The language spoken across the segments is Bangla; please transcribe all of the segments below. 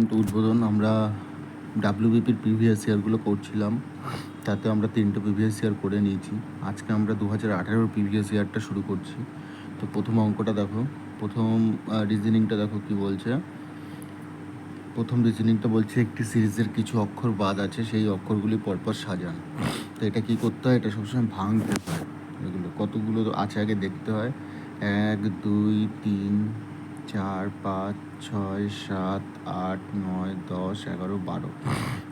তো উদ্বোধন আমরা ডাব্লিউবিপির প্রিভিয়াস ইয়ারগুলো করছিলাম, তাতে আমরা 3টে প্রিভিয়াস ইয়ার করে নিয়েছি। আজকে আমরা 2018 প্রিভিয়াস ইয়ারটা শুরু করছি। তো প্রথম অঙ্কটা দেখো, প্রথম রিজনিংটা দেখো কি বলছে। প্রথম রিজনিংটা বলছে একটি সিরিজের কিছু অক্ষর বাদ আছে, সেই অক্ষরগুলি পরপর সাজান। তো এটা কি করতে হয়, এটা সবসময় ভাঙতে হয়। এগুলো কতগুলো আছে আগে দেখতে হয়। 1 2 3 4 5 6 7 8 9 10 11 12।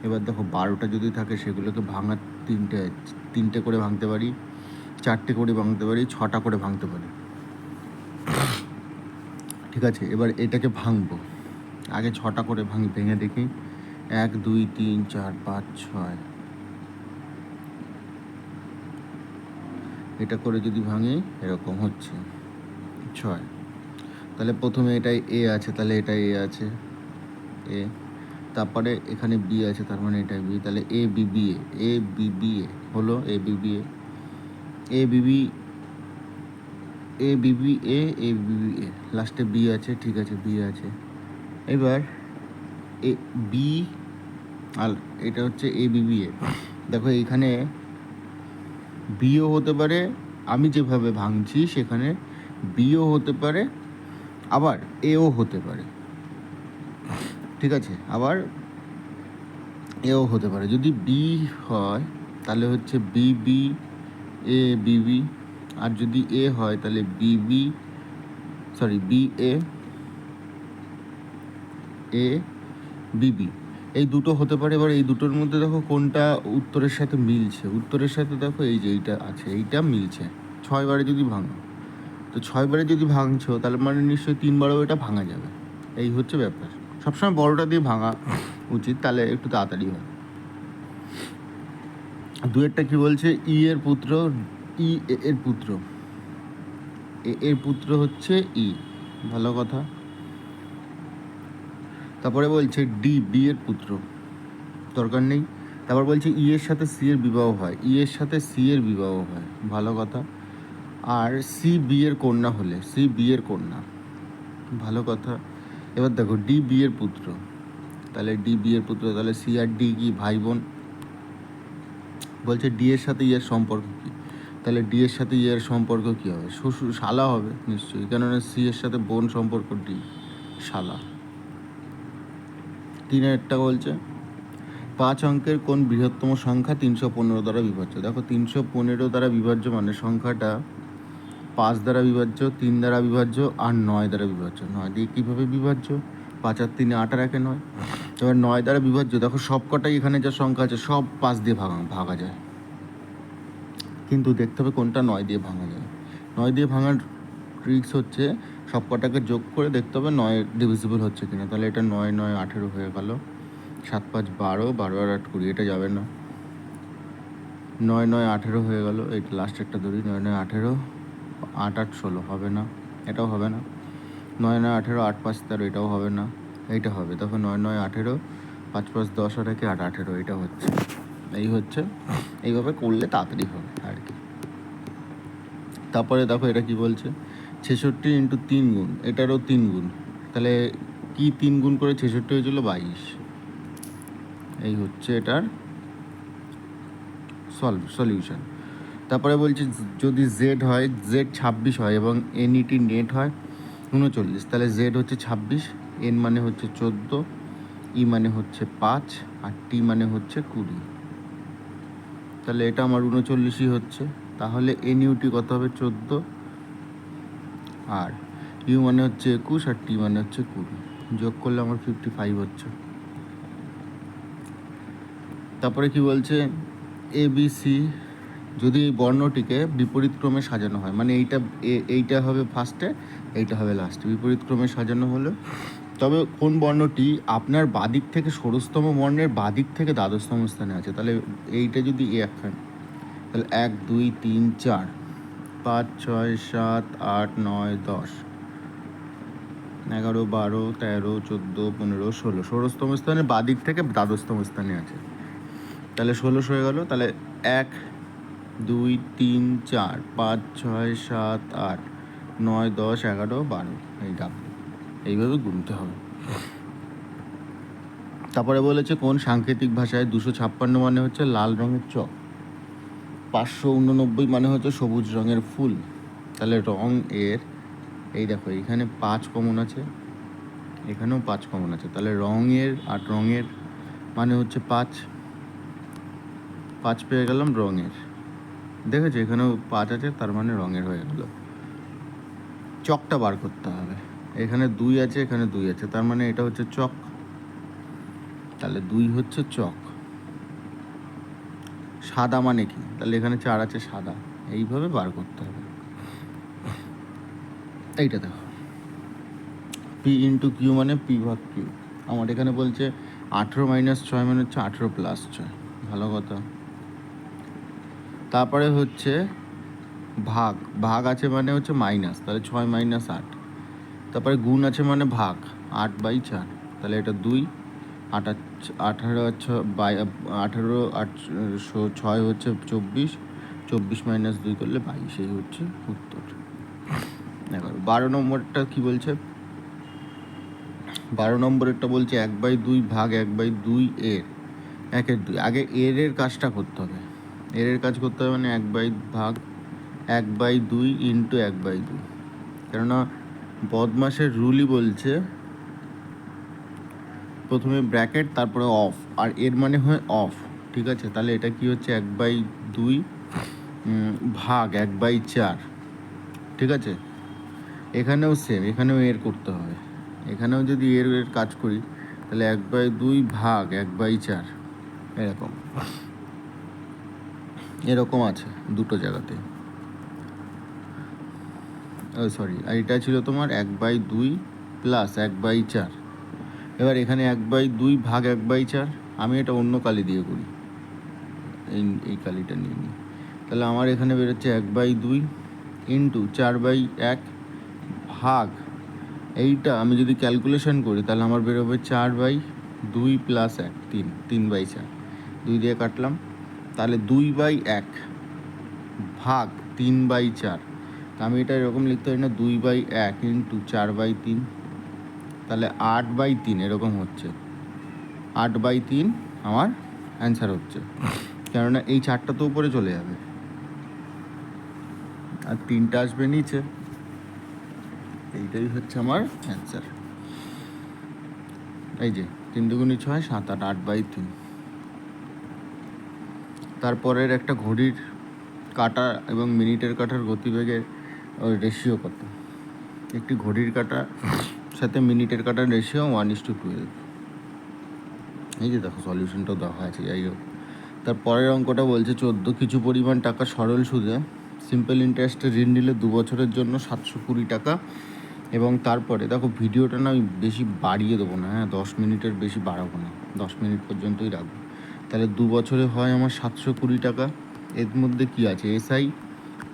এবার দেখো 12টা যদি থাকে সেগুলোকে ভাঙার তিনটে করে ভাঙতে পারি, 4টে করে ভাঙতে পারি, 6টা করে ভাঙতে পারি। ঠিক আছে, এবার এটাকে ভাঙবো। আগে 6টা করে ভেঙে দেখি। 1 2 3 4 5 6। এটা করে যদি ভাঙি এরকম হচ্ছে 6। তাহলে প্রথমে এটাই এ আছে, তাহলে এটাই এ আছে এ, তারপরে এখানে বি আছে, তার মানে এটাই বি। তাহলে A B B A B B A হলো A B B A B B A B B A B B A, লাস্টে বি আছে। ঠিক আছে, বি আছে। এবার এ বি আর এটা হচ্ছে এ বি বি এ। দেখো এইখানে বিও হতে পারে, আমি যেভাবে ভাঙছি সেখানে বিও হতে পারে, আবার এও হতে পারে। ঠিক আছে, আবার এও হতে পারে। যদি বি হয় তাহলে হচ্ছে B B A B B, আর যদি এ হয় তাহলে B B B A A B B, এই দুটো হতে পারে। এবার এই দুটোর মধ্যে দেখো কোনটা উত্তরের সাথে মিলছে। উত্তরের সাথে দেখো এই যে এইটা আছে, এইটা মিলছে। 6 বারে যদি ভাঙো, তো 6 বারে যদি ভাঙছো তাহলে মানে নিশ্চয়ই 3 বারেও এটা ভাঙা যাবে। এই হচ্ছে ব্যাপার। সবসময় বড়টা দিয়ে ভাঙা উচিত, তাহলে একটু তাড়াতাড়ি হয়। দুয়েরটা কি বলছে, ই এর পুত্র ই এর পুত্র, এর পুত্র হচ্ছে ই, ভালো কথা। তারপরে বলছে ডি বি এর পুত্র, দরকার নেই। তারপর বলছে ই এর সাথে সি এর বিবাহ হয়, ই এর সাথে সি এর বিবাহ হয়, ভালো কথা। আর সি বি এর কন্যা হলে, সি বি এর কন্যা, ভালো কথা। এবার দেখো ডি বি এর পুত্র, তাহলে ডি বি এর পুত্র, তাহলে সি আর ডি কি ভাই বোন। বলছে ডি এর সাথে ই এর সম্পর্ক কী, তাহলে ডি এর সাথে ই এর সম্পর্ক কী হবে, শ্বশুর শালা হবে নিশ্চয়ই, কেননা সি এর সাথে বোন সম্পর্ক ডি, শালা। 3-এরটা বলছে 5 অঙ্কের কোন বৃহত্তম সংখ্যা 315 দ্বারা বিভাজ্য। দেখো 315 দ্বারা বিভাজ্য মানে সংখ্যাটা 5 দ্বারা বিভাজ্য, 3 দ্বারা বিভাজ্য আর 9 দ্বারা বিভাজ্য। 9 দিয়ে কীভাবে বিভাজ্য, 5 আর 3 8 আর 1 9। এবার 9 দ্বারা বিভাজ্য, দেখো সব কটাই এখানে যা সংখ্যা আছে সব 5 দিয়ে ভাগা যায়, কিন্তু দেখতে হবে কোনটা 9 দিয়ে ভাঙা যায়। 9 দিয়ে ভাঙার ট্রিক্স হচ্ছে সব কটাকে যোগ করে দেখতে হবে 9 ডিভিজিবল হচ্ছে কিনা। তাহলে এটা 9 9 18 হয়ে গেল, 7 5 12, 12 আর 8 20, এটা যাবে না। 9 9 18 হয়ে গেল, এইটা লাস্টেরটা ধরি, 9 9 18, 8 8 16 হবে না, এটাও হবে না। 9 9 18, 8 5 13, এটাও হবে না, এইটা হবে। দেখো 9 9 18, 5 5 10 আর 1 8 18, এটা হচ্ছে। এই হচ্ছে, এইভাবে করলে তাড়াতাড়ি হবে আর কি। তারপরে দেখো এটা কি বলছে, 66 ইন্টু 3 গুণ, এটারও 3 গুণ, তাহলে কি 3 গুণ করে 66 হয়েছিল 22। এই হচ্ছে এটার সলিউশন। তারপরে বলছে যদি জেড হয়, জেড 26 হয় এবং এনইটি নেট হয় 39, তাহলে জেড হচ্ছে 26, এন মানে হচ্ছে 14, ই মানে হচ্ছে 5 আর টি মানে হচ্ছে 20। তাহলে এটা আমার 39ই হচ্ছে। তাহলে এন ইউটি কত হবে, 14, আর ইউ মানে হচ্ছে 21 আর টি মানে হচ্ছে 20, যোগ করলে আমার 55 হচ্ছে। তারপরে কি বলছে, এ বি সি যদি এই বর্ণটিকে বিপরীত ক্রমে সাজানো হয়, মানে এইটা হবে ফার্স্টে, এইটা হবে লাস্টে, বিপরীত ক্রমে সাজানো হলো, তবে কোন বর্ণটি আপনার বাদিক থেকে ষোড়শতম বর্ণের বাদিক থেকে দ্বাদশতম স্থানে আছে। তাহলে এইটা যদি এ একখান, তাহলে 1 2 3 4 5 6 7 8 9 10 11 12 13 14 15 16, ষোড়শতম স্থানে বাদিক থেকে দ্বাদশতম স্থানে আছে, তাহলে 16 হয়ে গেল। তাহলে 1 2 3 4 5 6 7 8 9 10 11 12, এইটা এইভাবে গুনতে হবে। তারপরে বলেছে কোন সাংকেতিক ভাষায় 256 মানে হচ্ছে লাল রঙের চক, 589 মানে হচ্ছে সবুজ রঙের ফুল। তাহলে রং এর এই দেখো এখানে 5 কমন আছে, এখানেও 5 কমন আছে, তাহলে রঙের আর রঙের মানে হচ্ছে 5 পেয়ে গেলাম রঙের। দেখেছো এখানেও 5 আছে, তার মানে রঙের হয়ে গেল। চকটা বার করতে হবে, এখানে 2 আছে, এখানে 2 আছে, তার মানে এটা হচ্ছে চক, তাহলে 2 হচ্ছে চক। সাদা মানে কি, তাহলে এখানে 4 আছে সাদা, এইভাবে বার করতে হবে। এইটা দেখো পি ইন্টু কিউ মানে পি ভাগ কিউ। আমার এখানে বলছে 18 - 6 মানে হচ্ছে 18 + 6, ভালো কথা। তারপরে হচ্ছে ভাগ আছে মানে হচ্ছে মাইনাস, তাহলে 6 - 8। তারপরে গুণ আছে মানে ভাগ, 8/4, তাহলে এটা 2। 18 6 হচ্ছে 24, 24 - 2 করলে 22, এই হচ্ছে উত্তর। 12 নম্বরটা কি বলছে? 12 নম্বরেরটা বলছে 1/2 ভাগ 1/2 এর 1/2। আগে এর কাজটা করতে হবে, এর কাজ করতে হবে মানে 1/2 ইন্টু 1/2, কেননা বদমাসের রুলই বলছে প্রথমে ব্র্যাকেট তারপরে অফ, আর এর মানে হয় অফ, ঠিক আছে? তাহলে এটা কি হচ্ছে 1/2 ভাগ 1/4, ঠিক আছে? এখানেও সেম, এখানেও এর করতে হবে, এখানেও যদি এর কাজ করি তাহলে 1/2 ভাগ 1/4 এরকম আছে দুটো জায়গাতে। সরি, আর এটা ছিল তোমার 1/2 প্লাস 1/4। এবার এখানে 1/2 ভাগ 1/4, আমি এটা অন্য কালি দিয়ে করি, এই কালিটা নিয়ে নিই। তাহলে আমার এখানে বেরোচ্ছে 1/2 ইন্টু 4/1 ভাগ, এইটা আমি যদি ক্যালকুলেশন করি তাহলে আমার বেরোবে 4/2 প্লাস 1, 3/4, 2 দিয়ে কাটলাম, তাহলে 2/1 ভাগ 3/4। আমি এটা এরকম লিখতে পারি না, 2/1 ইন্টু 4/3, তাহলে 8/3 এরকম হচ্ছে। 8/3 আমার অ্যান্সার হচ্ছে, কেননা এই 4টা তো উপরে চলে যাবে আর 3টা আসবে নিচে। এইটাই হচ্ছে আমার অ্যান্সার। এই যে 3 দুগুণে 6, 7 8, 8/3। তারপরের একটা ঘড়ির কাঁটা এবং মিনিটের কাঁটার গতিবেগের রেশিও কত? একটি ঘড়ির কাঁটার সাথে মিনিটের কাঁটার রেশিও 1:12। এই যে দেখো সলিউশনটাও দেওয়া আছে, যাই হোক। তারপরের অঙ্কটা বলছে 14 কিছু পরিমাণ টাকা সরল সুদে সিম্পল ইন্টারেস্টে ঋণ নিলে 2 বছরের জন্য 720 টাকা, এবং তারপরে দেখো ভিডিওটা না আমি বেশি বাড়িয়ে দেবো না, হ্যাঁ 10 মিনিটের বেশি বাড়াবো না, 10 মিনিট পর্যন্তই রাখবো। তাহলে 2 বছরে হয় আমার 720 টাকা। এর মধ্যে কি আছে? এসআই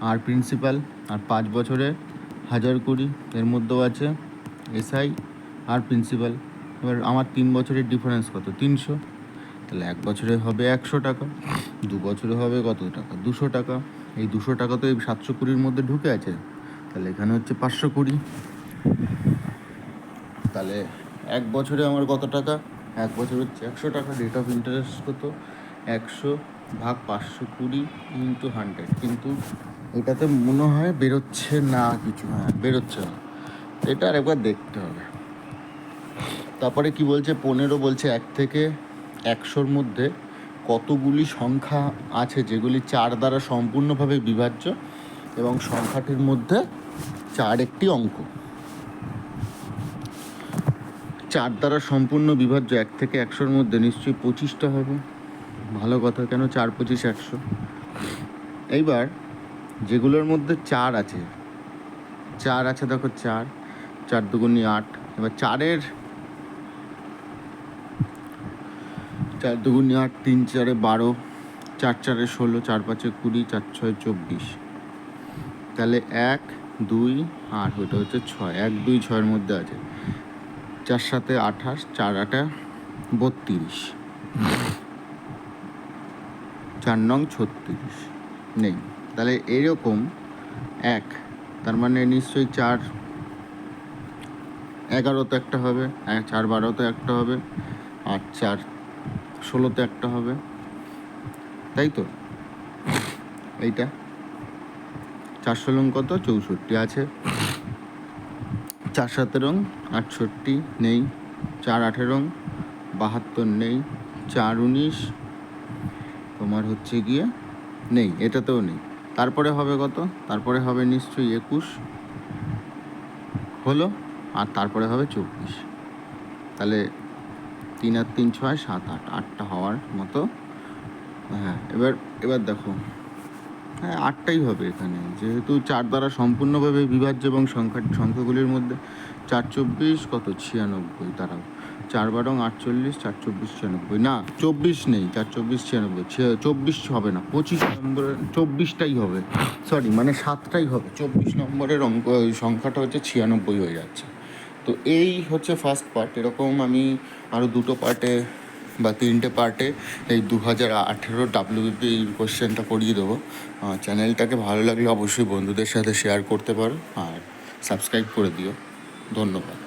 আর প্রিন্সিপাল। আর 5 বছরে 1020, এর মধ্যেও আছে এসআই আর প্রিন্সিপাল। এবার আমার 3 বছরের ডিফারেন্স কত? 300। তাহলে 1 বছরে হবে 100 টাকা, 2 বছরে হবে কত টাকা? 200 টাকা। এই 200 টাকা তো এই 720-র মধ্যে ঢুকে আছে, তাহলে এখানে হচ্ছে 520। তাহলে 1 বছরে আমার কত টাকা? 1 বছর হচ্ছে 100 টাকা। রেট অফ ইন্টারেস্ট কত? 100 ভাগ 520 ইন্টু 100। কিন্তু এটাতে মনে হয় বেরোচ্ছে না কিছু, হ্যাঁ বেরোচ্ছে না, এটা আর একবার দেখতে হবে। তারপরে কি বলছে? 15 বলছে 1 থেকে 100-র মধ্যে কতগুলি সংখ্যা আছে যেগুলি 4 দ্বারা সম্পূর্ণভাবে বিভাজ্য এবং সংখ্যাটির মধ্যে 4 একটি অঙ্ক। 4 দ্বারা সম্পূর্ণ বিভাজ্য 1 থেকে 100-র মধ্যে নিশ্চয়ই 25টা হবে, ভালো কথা। কেন? 4 × 25 = 100। এইবার যেগুলোর মধ্যে 4 আছে, দেখো 4 2 × 8। এবার 4 2 × 8, 3 × 4 = 12, 4 × 4 = 16, 4 × 5 = 20, 4 × 6 = 24। তাহলে 1 2 8, ওইটা হচ্ছে 6, 1 2 6-এর মধ্যে আছে। 4 7 28, 4 8 32, 4 নং 36 নেই। তাহলে এরকম 1, তার মানে নিশ্চয়ই 4 11 তো একটা হবে, 4 12 তো একটা হবে, আর 4 16তে একটা হবে, তাই তো? এইটা 4 16 কত? 64 আছে। 4 17 68 নেই। 4 18 72 নেই। 4 19 তোমার হচ্ছে গিয়ে নেই, এটাতেও নেই। তারপরে হবে কত? তারপরে হবে নিশ্চয়ই 21 হলো, আর তারপরে হবে 24। তাহলে 3 আর 3 6 7 8, 8টা হওয়ার মতো। হ্যাঁ, এবার দেখো, হ্যাঁ 8টাই হবে এখানে, যেহেতু 4 দ্বারা সম্পূর্ণভাবে বিভাজ্য এবং সংখ্যাগুলির মধ্যে 4 24 কত? 96। দাঁড়াও, 4 12 48, 4 24 96, না 24 নেই। 4 24 96, 24 হবে না, 25 নম্বরের 24টাই হবে, সরি মানে 7টাই হবে। 24 নম্বরের সংখ্যাটা হচ্ছে 96 হয়ে যাচ্ছে। তো এই হচ্ছে ফার্স্ট পার্ট। এরকম আমি আরও 2টো পার্টে বা 3টে পার্টে এই 2018 WBP কোশ্চেনটা করিয়ে দেবো। চ্যানেলটাকে ভালো লাগলে অবশ্যই বন্ধুদের সাথে শেয়ার করতে পারো আর সাবস্ক্রাইব করে দিও। ধন্যবাদ।